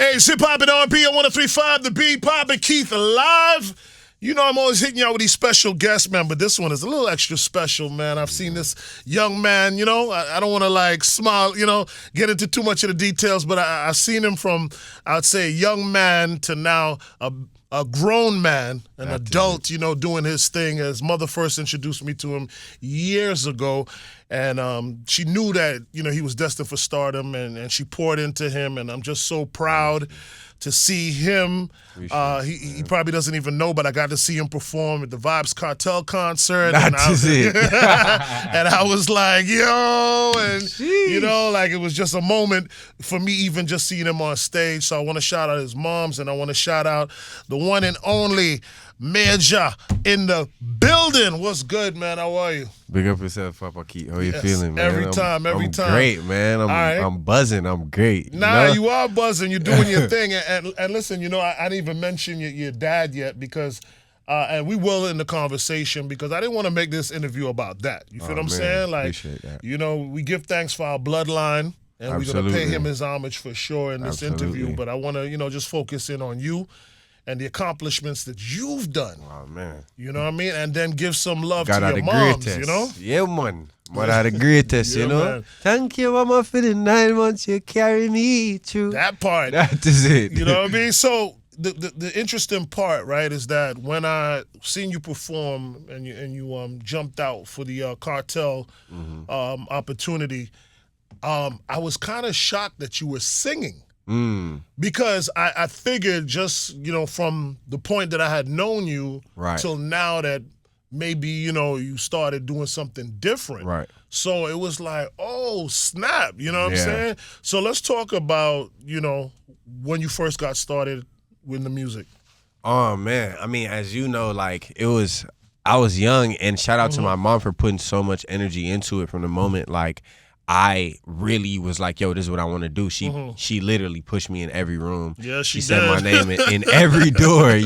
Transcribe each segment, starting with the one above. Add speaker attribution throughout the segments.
Speaker 1: Hey, it's Hip Hop and R&B on 103.5, The Beat, Pop and Keith live. You know I'm always hitting y'all with these special guests, man, but this one is a little extra special, man. I've seen this young man, I don't want to like smile, get into too much of the details, but I've seen him from, I'd say, a young man to now a grown man, an adult, doing his thing. His mother first introduced me to him years ago, and she knew that, he was destined for stardom, and she poured into him, and I'm just so proud to see him. He probably doesn't even know, but I got to see him perform at the Vibes Cartel concert. And I was like, yo, and it was just a moment for me even just seeing him on stage. So I want to shout out his moms, and I want to shout out the one and only Myjah in the building. What's good, man? How are you?
Speaker 2: Big up yourself, Papa Keith. How you feeling, man?
Speaker 1: Every time.
Speaker 2: I'm great, man. I'm buzzing. I'm great.
Speaker 1: You are buzzing. You're doing your thing. And listen, I didn't even mention your dad yet because, and we will in the conversation because I didn't want to make this interview about that. You feel what I'm saying? Like,
Speaker 2: appreciate that.
Speaker 1: We give thanks for our bloodline. And we're going to pay him his homage for sure in this interview. But I want to, just focus in on you and the accomplishments that you've done.
Speaker 2: Oh, man.
Speaker 1: You know what I mean? And then give some love to your moms,
Speaker 2: Yeah, man. What are the greatest,
Speaker 1: Man.
Speaker 2: Thank you, mama, for the 9 months you carry me through.
Speaker 1: That part.
Speaker 2: That is it.
Speaker 1: You know what I mean? So the interesting part, right, is that when I seen you perform and you jumped out for the cartel opportunity, I was kind of shocked that you were singing. Because I figured just, from the point that I had known you till now that maybe, you started doing something different.
Speaker 2: Right.
Speaker 1: So it was like, oh, snap. You know what I'm saying? So let's talk about, when you first got started with the music.
Speaker 2: Oh, man. I mean, as you know, I was young, and shout out to my mom for putting so much energy into it from the moment, I really was like, yo, this is what I want to do. She literally pushed me in every room.
Speaker 1: Yeah, she
Speaker 2: said my name in every door,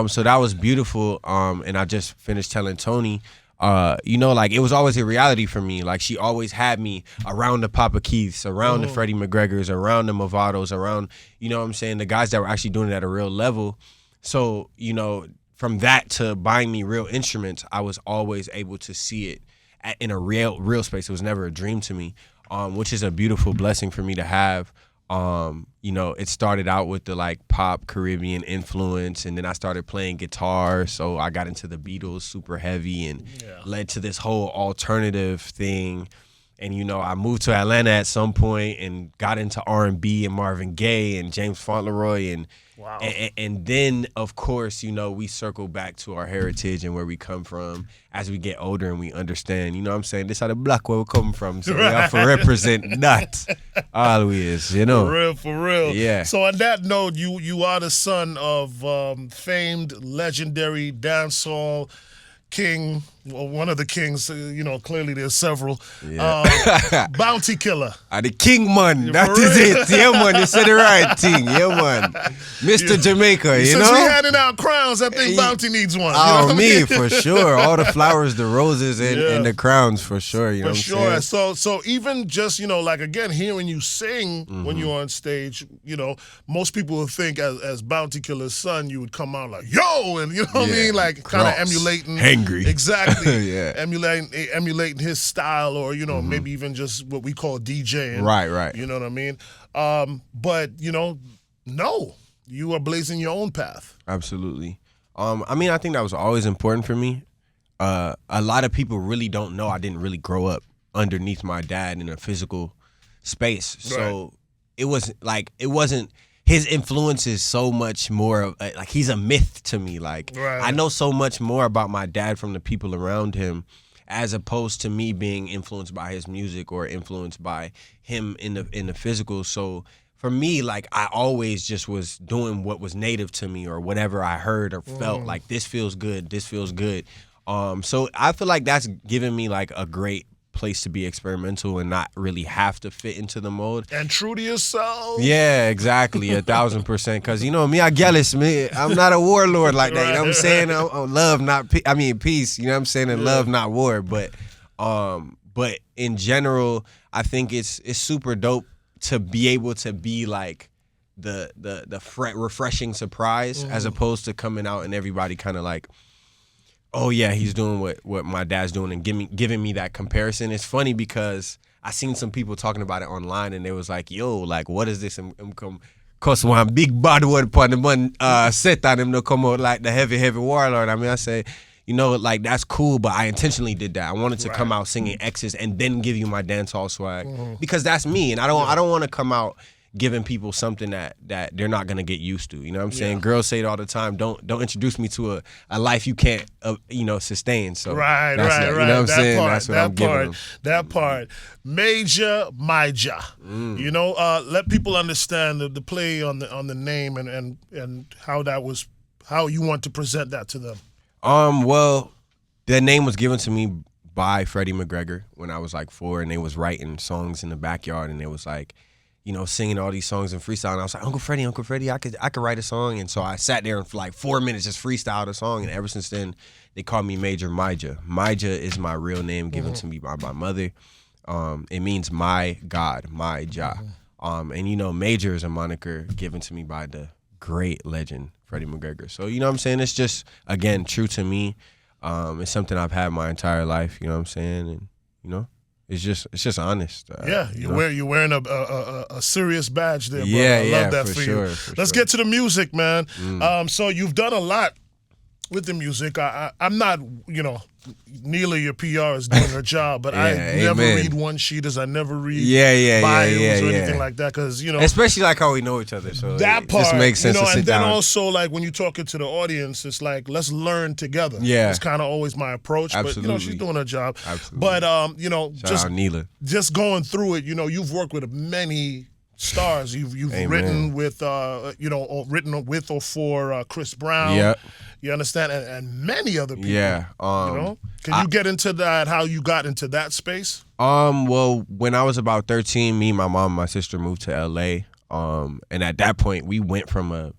Speaker 2: So that was beautiful. And I just finished telling Tony, it was always a reality for me. Like, she always had me around the Papa Keiths, around the Freddie McGregors, around the Movados, around, the guys that were actually doing it at a real level. So, from that to buying me real instruments, I was always able to see it in a real space. It was never a dream to me, which is a beautiful blessing for me to have. It started out with the pop Caribbean influence, and then I started playing guitar, so I got into the Beatles super heavy and led to this whole alternative thing. And I moved to Atlanta at some point and got into R&B and Marvin Gaye and James Fauntleroy and
Speaker 1: wow.
Speaker 2: And then, of course, we circle back to our heritage and where we come from as we get older and we understand, this how the black where we come from. So we have to represent that always,
Speaker 1: For real.
Speaker 2: Yeah.
Speaker 1: So on that note, you are the son of famed, legendary dancehall king, well, one of the kings, clearly there's several.
Speaker 2: Yeah.
Speaker 1: Bounty Killer.
Speaker 2: The king man, that is it. Yeah, man, you said the right thing. Yeah, man. Mr. Jamaica,
Speaker 1: Since we handing out crowns, I think Bounty needs one.
Speaker 2: For sure. All the flowers, the roses, and the crowns, for sure.
Speaker 1: For sure. So even just, again, hearing you sing when you're on stage, most people would think as Bounty Killer's son, you would come out like, yo, and what I mean? Like kind of emulating.
Speaker 2: Hangry.
Speaker 1: Exactly.
Speaker 2: Yeah.
Speaker 1: Emulating his style or, maybe even just what we call DJing.
Speaker 2: Right.
Speaker 1: You know what I mean? But, no, you are blazing your own path.
Speaker 2: Absolutely. I think that was always important for me. A lot of people really don't know I didn't really grow up underneath my dad in a physical space. So it wasn't his influence is so much more of he's a myth to me. I know so much more about my dad from the people around him as opposed to me being influenced by his music or influenced by him in the physical. So for me, I always just was doing what was native to me or whatever I heard or felt like this feels good. So I feel like that's given me a great place to be experimental and not really have to fit into the mold.
Speaker 1: And true to yourself.
Speaker 2: Yeah, exactly, 1,000%. Because, me, I jealous, me. I'm not a warlord like that. You know what I'm saying? I'm love, not peace. You know what I'm saying? And love, not war. But in general, I think it's super dope to be able to be refreshing surprise as opposed to coming out and everybody kind of like, oh yeah, he's doing what my dad's doing and giving me that comparison. It's funny because I seen some people talking about it online and they was like, yo, like what is this? Cause one big bad word upon the man set on him to come out like the heavy warlord. I mean, I say, you know, like that's cool, but I intentionally did that. I wanted to come out singing X's and then give you my dancehall swag because that's me, and I don't want to come out giving people something that they're not gonna get used to. You know what I'm saying? Girls say it all the time. Don't introduce me to a life you can't sustain. So
Speaker 1: right.
Speaker 2: You know what I'm saying? That's what I'm giving them.
Speaker 1: That part. Myjah. You know, let people understand the play on the name and how you want to present that to them.
Speaker 2: Well, the name was given to me by Freddie McGregor when I was like 4, and they was writing songs in the backyard, and it was like, you know, singing all these songs and freestyle. And I was like, Uncle Freddie, I could write a song. And so I sat there and for like 4 minutes just freestyled a song. And ever since then, they call me Major Myjah. Myjah is my real name given to me by my mother. It means my God, Myjah. And you know, Major is a moniker given to me by the great legend Freddie McGregor. So you know what I'm saying? It's just, again, true to me. It's something I've had my entire life. You know what I'm saying? And you know. It's just honest.
Speaker 1: You're wearing a serious badge there, bro.
Speaker 2: Yeah,
Speaker 1: I love that for
Speaker 2: sure,
Speaker 1: you.
Speaker 2: for
Speaker 1: Let's
Speaker 2: sure.
Speaker 1: get to the music, man. So you've done a lot with the music. I'm not, you know, Neela, your PR, is doing her job, but I never read one sheeters. I never read bios or anything like that because, you know.
Speaker 2: Especially like how we know each other. So
Speaker 1: that part,
Speaker 2: just makes sense,
Speaker 1: you know,
Speaker 2: to sit
Speaker 1: and then
Speaker 2: down.
Speaker 1: also like when you're talking to the audience, it's like, let's learn together.
Speaker 2: Yeah.
Speaker 1: It's kind of always my approach.
Speaker 2: Absolutely.
Speaker 1: But, you know, she's doing her job.
Speaker 2: Absolutely.
Speaker 1: But, you know,
Speaker 2: Shout out Neela.
Speaker 1: just going through it, you know, you've worked with many stars. You've written with, or written with or for Chris Brown.
Speaker 2: Yep.
Speaker 1: You understand? And many other people.
Speaker 2: Yeah.
Speaker 1: You know? Can you get into that, how you got into that space?
Speaker 2: Well, when I was about 13, me, my mom, and my sister moved to LA. And at that point, we went from a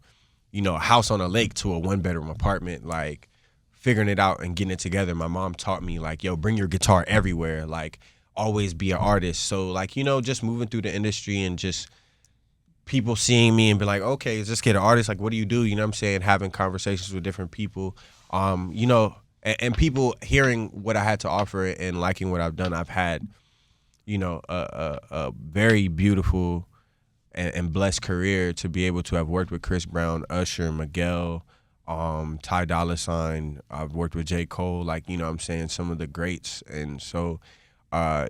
Speaker 2: house on a lake to a 1-bedroom apartment, like figuring it out and getting it together. My mom taught me like, yo, bring your guitar everywhere. Like, always be an artist. So like, you know, just moving through the industry and just people seeing me and be like, okay, let's just get an artist. Like, what do? You know what I'm saying? Having conversations with different people, you know, and people hearing what I had to offer and liking what I've done. I've had, you know, a very beautiful and blessed career to be able to have worked with Chris Brown, Usher, Miguel, Ty Dolla $ign. I've worked with J. Cole, like, you know what I'm saying, some of the greats. And so,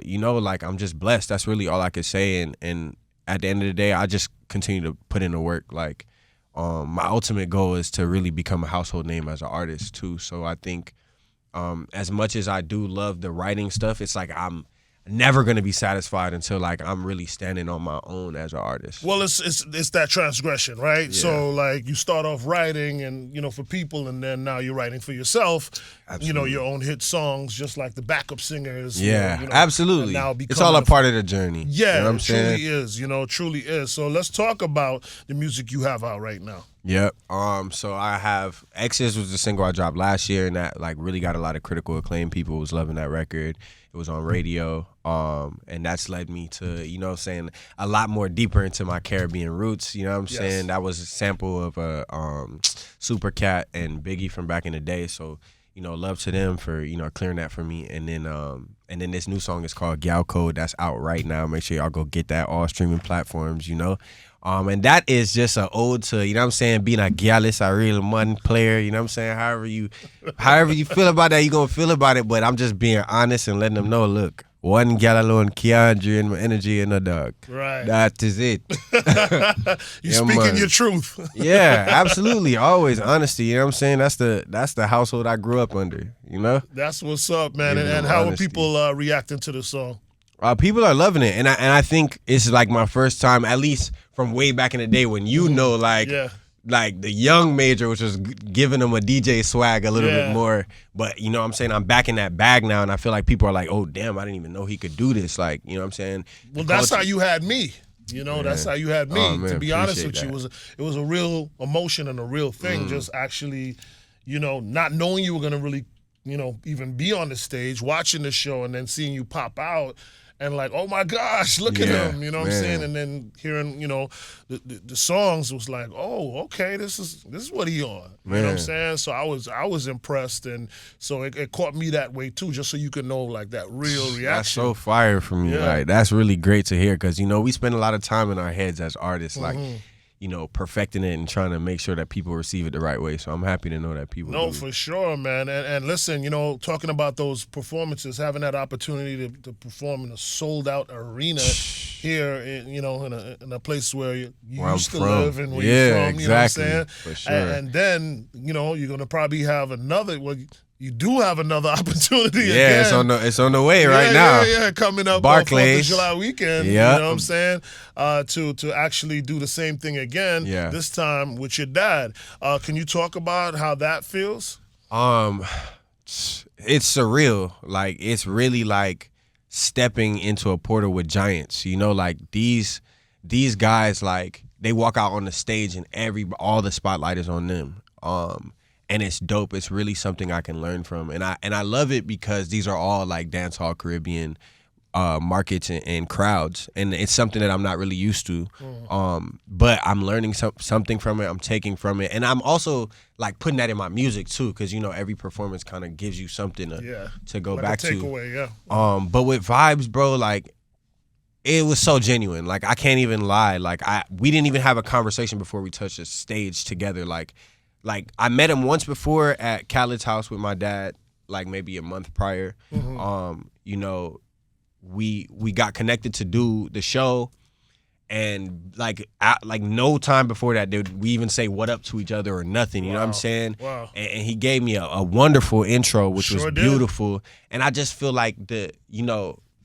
Speaker 2: you know, like, I'm just blessed. That's really all I could say. And at the end of the day, I just continue to put in the work. Like, my ultimate goal is to really become a household name as an artist too. So I think as much as I do love the writing stuff, it's like I'm never gonna be satisfied until like I'm really standing on my own as an artist.
Speaker 1: Well, it's that transgression, right?
Speaker 2: Yeah.
Speaker 1: So like you start off writing and, you know, for people, and then now you're writing for yourself.
Speaker 2: Absolutely.
Speaker 1: You know, your own hit songs, just like the backup singers.
Speaker 2: Yeah,
Speaker 1: you know,
Speaker 2: absolutely.
Speaker 1: Now
Speaker 2: It's all a part of the journey.
Speaker 1: Yeah,
Speaker 2: you know what I'm
Speaker 1: it
Speaker 2: saying?
Speaker 1: truly is. You know, truly is. So let's talk about the music you have out right now.
Speaker 2: Yep. So I have X's was the single I dropped last year, and that like really got a lot of critical acclaim. People was loving that record. It was on radio. And that's led me to, you know what I'm saying, a lot more deeper into my Caribbean roots. You know what I'm saying? That was a sample of a Super Cat and Biggie from back in the day. So, you know, love to them for, you know, clearing that for me. And then this new song is called Gal Code. That's out right now. Make sure y'all go get that, all streaming platforms, you know. And that is just an ode to, you know what I'm saying, being a gallus, a real money player, you know what I'm saying? However you feel about that, you gonna feel about it. But I'm just being honest and letting them know, look, one gal alone can't drain my energy in a dog.
Speaker 1: Right.
Speaker 2: That is it.
Speaker 1: You speaking your truth.
Speaker 2: Yeah, absolutely. Always honesty, you know what I'm saying? That's the household I grew up under, you know?
Speaker 1: That's what's up, man.
Speaker 2: Giving
Speaker 1: And
Speaker 2: them
Speaker 1: how
Speaker 2: honesty.
Speaker 1: are people reacting to the song?
Speaker 2: People are loving it, and I think it's like my first time, at least from way back in the day when you know, like the young Major, which was giving them a DJ swag a little bit more. But you know what I'm saying, I'm back in that bag now, and I feel like people are like, oh damn, I didn't even know he could do this. Like, you know what I'm saying?
Speaker 1: Well, that's how you had me. You know, that's how you had me.
Speaker 2: Oh, man,
Speaker 1: to be honest with
Speaker 2: appreciate
Speaker 1: you,
Speaker 2: that.
Speaker 1: it was a real emotion and a real thing. Just actually, you know, not knowing you were gonna really, you know, even be on the stage, watching the show, and then seeing you pop out. and like, oh my gosh, look at
Speaker 2: Yeah,
Speaker 1: him, you know what I'm
Speaker 2: man.
Speaker 1: saying? And then hearing, you know, the songs was like, oh, okay, this is what he on. You know what I'm
Speaker 2: Man.
Speaker 1: saying? So I was impressed, and so it caught me that way too, just so you can know like that real reaction.
Speaker 2: That's so fire for me.
Speaker 1: Yeah.
Speaker 2: Like, that's really great to hear because, you know, we spend a lot of time in our heads as artists, like, you know, perfecting it and trying to make sure that people receive it the right way. So I'm happy to know that people
Speaker 1: No,
Speaker 2: do.
Speaker 1: for sure, man. And listen, you know, talking about those performances, having that opportunity to perform in a sold-out arena here, you know, in a place where you
Speaker 2: Where I'm
Speaker 1: used to
Speaker 2: from.
Speaker 1: live and where
Speaker 2: Yeah,
Speaker 1: you're from, you know what I'm
Speaker 2: exactly.
Speaker 1: saying?
Speaker 2: For sure.
Speaker 1: And then, you know, you're going to probably have another, well, you do have another opportunity
Speaker 2: Yeah,
Speaker 1: again.
Speaker 2: it's on the way right now.
Speaker 1: Yeah, coming up
Speaker 2: Barclays.
Speaker 1: 4th of July weekend,
Speaker 2: Yep.
Speaker 1: you know what I'm saying? To actually do the same thing again,
Speaker 2: Yeah.
Speaker 1: this time with your dad. Can you talk about how that feels?
Speaker 2: It's surreal. Like, it's really like stepping into a portal with giants. You know, like these guys, like, they walk out on the stage and all the spotlight is on them. And it's dope. It's really something I can learn from, and I love it because these are all like dance hall Caribbean markets and crowds, and it's something that I'm not really used to. But I'm learning something from it. I'm taking from it, and I'm also like putting that in my music too, because, you know, every performance kind of gives you something to go
Speaker 1: like
Speaker 2: back
Speaker 1: a takeaway,
Speaker 2: to.
Speaker 1: yeah.
Speaker 2: But with Vibes, bro, like, it was so genuine. Like, I can't even lie. Like, we didn't even have a conversation before we touched the stage together. Like I met him once before at Khaled's house with my dad, like maybe a month prior. You know, we got connected to do the show, and like no time before that did we even say what up to each other or nothing. You know what I'm saying?
Speaker 1: Wow.
Speaker 2: And he gave me a wonderful intro, which
Speaker 1: Sure
Speaker 2: was
Speaker 1: did.
Speaker 2: beautiful. And I just feel like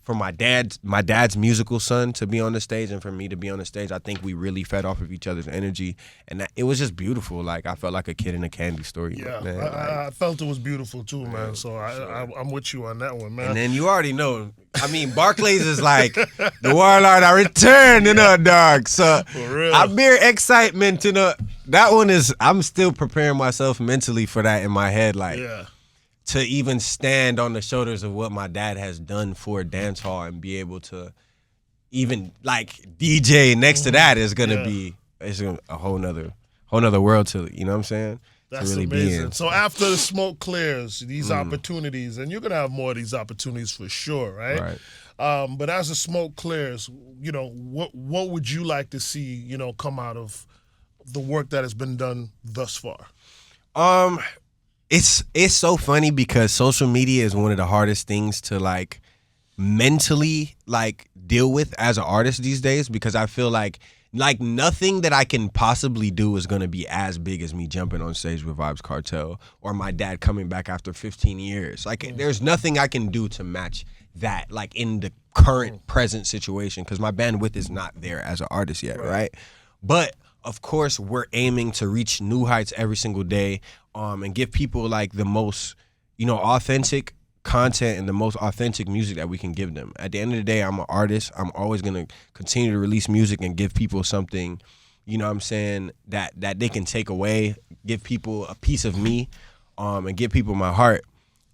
Speaker 2: for my dad's musical son to be on the stage and for me to be on the stage, I think we really fed off of each other's energy, and it was just beautiful. Like, I felt like a kid in a candy store.
Speaker 1: Yeah,
Speaker 2: man.
Speaker 1: I felt it was beautiful too, man. So I'm with you on that one, man.
Speaker 2: And then you already know. I mean, Barclays is like the warlord. I returned, you know, dog. So
Speaker 1: For real.
Speaker 2: I'm mere excitement, you know. That one is. I'm still preparing myself mentally for that in my head, like.
Speaker 1: Yeah.
Speaker 2: To even stand on the shoulders of what my dad has done for dance hall and be able to even like DJ next to that is gonna be a whole nother world to, you know what I'm saying?
Speaker 1: That's
Speaker 2: to really
Speaker 1: amazing.
Speaker 2: be in.
Speaker 1: So after the smoke clears, these opportunities, and you're gonna have more of these opportunities for sure, right? But as the smoke clears, you know, what would you like to see, you know, come out of the work that has been done thus far?
Speaker 2: It's so funny because social media is one of the hardest things to like mentally like deal with as an artist these days, because I feel like nothing that I can possibly do is going to be as big as me jumping on stage with Vibes Cartel or my dad coming back after 15 years. Like, there's nothing I can do to match that, like, in the current present situation, because my bandwidth is not there as an artist yet, right? But of course, we're aiming to reach new heights every single day, and give people like the most, you know, authentic content and the most authentic music that we can give them. At the end of the day, I'm an artist. I'm always gonna continue to release music and give people something, you know what I'm saying, that they can take away, give people a piece of me, and give people my heart.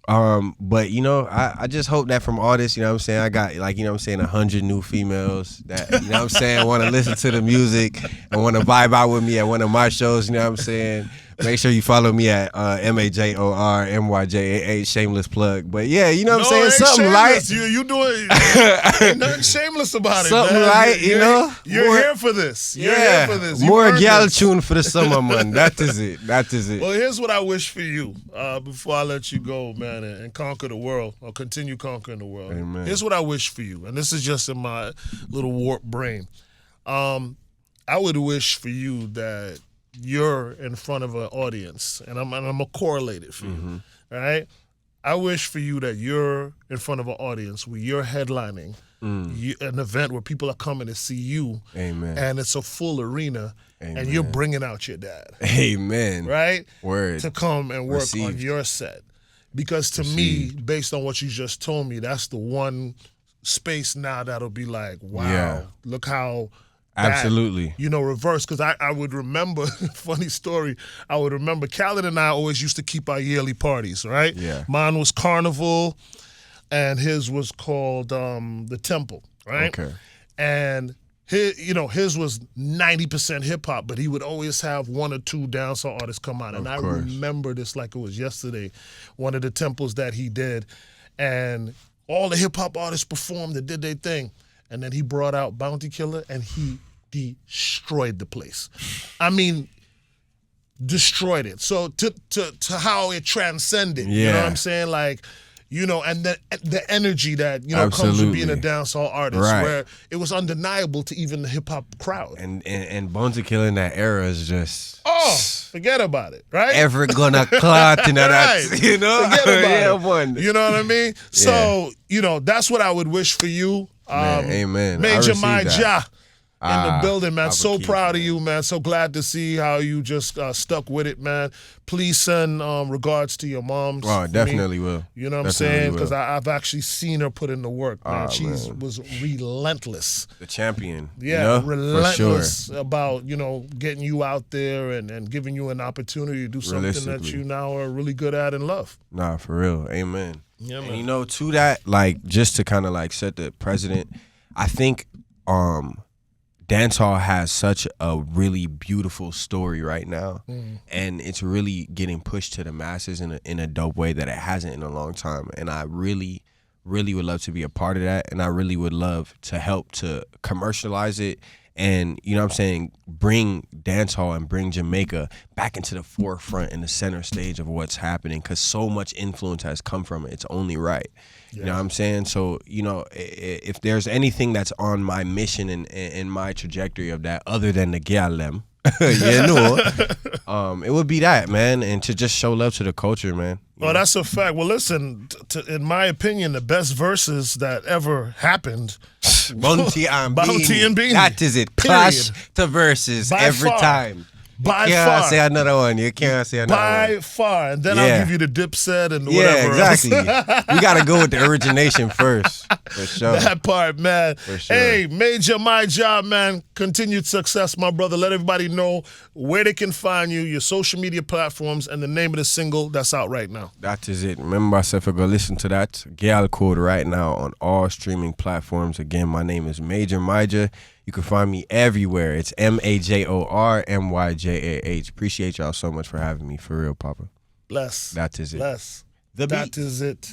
Speaker 2: But, you know, I just hope that from all this, you know what I'm saying, I got, like, you know what I'm saying, 100 new females that, you know what I'm saying, want to listen to the music and want to vibe out with me at one of my shows, you know what I'm saying. Make sure you follow me at MAJORMYJAH, shameless plug. But yeah, you know what I'm saying, something light.
Speaker 1: You doing ain't nothing shameless about it,
Speaker 2: Something
Speaker 1: man.
Speaker 2: light, you know.
Speaker 1: You're
Speaker 2: More-
Speaker 1: here for this. You're
Speaker 2: Yeah,
Speaker 1: here for this. You
Speaker 2: more
Speaker 1: earned
Speaker 2: gal
Speaker 1: this.
Speaker 2: tune for the summer, man. That is it. That is it.
Speaker 1: Well, here's what I wish for you before I let you go, man, and conquer the world, or continue conquering the world.
Speaker 2: Amen.
Speaker 1: Here's what I wish for you, and this is just in my little warped brain. I would wish for you that you're in front of an audience, and I'm gonna correlate it for you, all right? I wish for you that you're in front of an audience where you're headlining an event where people are coming to see you,
Speaker 2: Amen.
Speaker 1: and it's a full arena, and
Speaker 2: Amen.
Speaker 1: you're bringing out your dad.
Speaker 2: Amen.
Speaker 1: Right?
Speaker 2: Word.
Speaker 1: To come and work on
Speaker 2: Received.
Speaker 1: your set. Because to me, based on what you just told me, that's the one space now that'll be like, wow,
Speaker 2: Yeah.
Speaker 1: look how that,
Speaker 2: Absolutely.
Speaker 1: you know, reverse. Because I would remember, funny story, I would remember Khaled and I always used to keep our yearly parties, right?
Speaker 2: Yeah.
Speaker 1: Mine was Carnival, and his was called The Temple, right?
Speaker 2: Okay.
Speaker 1: And his was 90% hip hop, but he would always have one or two dancehall artists come out. And I remember this like it was yesterday, one of the temples that he did, and all the hip hop artists performed and did their thing. And then he brought out Bounty Killer, and he destroyed the place. I mean, destroyed it. So to how it transcended, you know what I'm saying? Like, and the energy that, comes with being a dancehall artist, where it was undeniable to even the hip hop crowd.
Speaker 2: And Bones of Killer in that era is just...
Speaker 1: Oh, forget about it, right?
Speaker 2: Ever gonna clot in that,
Speaker 1: right.
Speaker 2: Forget about it.
Speaker 1: You know what I mean? So, that's what I would wish for you.
Speaker 2: Amen.
Speaker 1: Myjah in the building, man. So proud of you, man. So glad to see how you just stuck with it, man. Please send regards to your moms.
Speaker 2: Oh, definitely will.
Speaker 1: You know what I'm saying? Because I've actually seen her put in the work, man. She was relentless.
Speaker 2: The champion.
Speaker 1: Yeah, relentless about, getting you out there and giving you an opportunity to do something that you now are really good at and love.
Speaker 2: Nah, for real. Amen.
Speaker 1: Yeah, man.
Speaker 2: And to that, like, just to kind of like set the precedent, I think dancehall has such a really beautiful story right now, and it's really getting pushed to the masses in a dope way that it hasn't in a long time. And I really, really would love to be a part of that, and I really would love to help to commercialize it and, bring dancehall and bring Jamaica back into the forefront and the center stage of what's happening, because so much influence has come from it. It's only right. You know what I'm saying? So, if there's anything that's on my mission and my trajectory of that, other than the gyalem, it would be that, man, and to just show love to the culture, man.
Speaker 1: Well, that's a fact. Well, listen, in my opinion, the best verses that ever happened,
Speaker 2: Bounty and
Speaker 1: Beanie.
Speaker 2: That is it. Clash to verses every time.
Speaker 1: By
Speaker 2: you
Speaker 1: far.
Speaker 2: can't say another one. You can't say another one.
Speaker 1: By far. And then I'll give you the Dipset and whatever.
Speaker 2: Yeah, exactly. We got to go with the origination first. For sure.
Speaker 1: That part, man.
Speaker 2: For sure.
Speaker 1: Hey, Myjah, man. Continued success, my brother. Let everybody know where they can find you, your social media platforms, and the name of the single that's out right now.
Speaker 2: That is it. Remember, I said, go listen to that Gal Code right now on all streaming platforms. Again, my name is Myjah. You can find me everywhere. It's MAJORMYJAH. Appreciate y'all so much for having me. For real, Papa.
Speaker 1: Bless.
Speaker 2: That is it.
Speaker 1: Bless.
Speaker 2: The
Speaker 1: That
Speaker 2: beat.
Speaker 1: is it.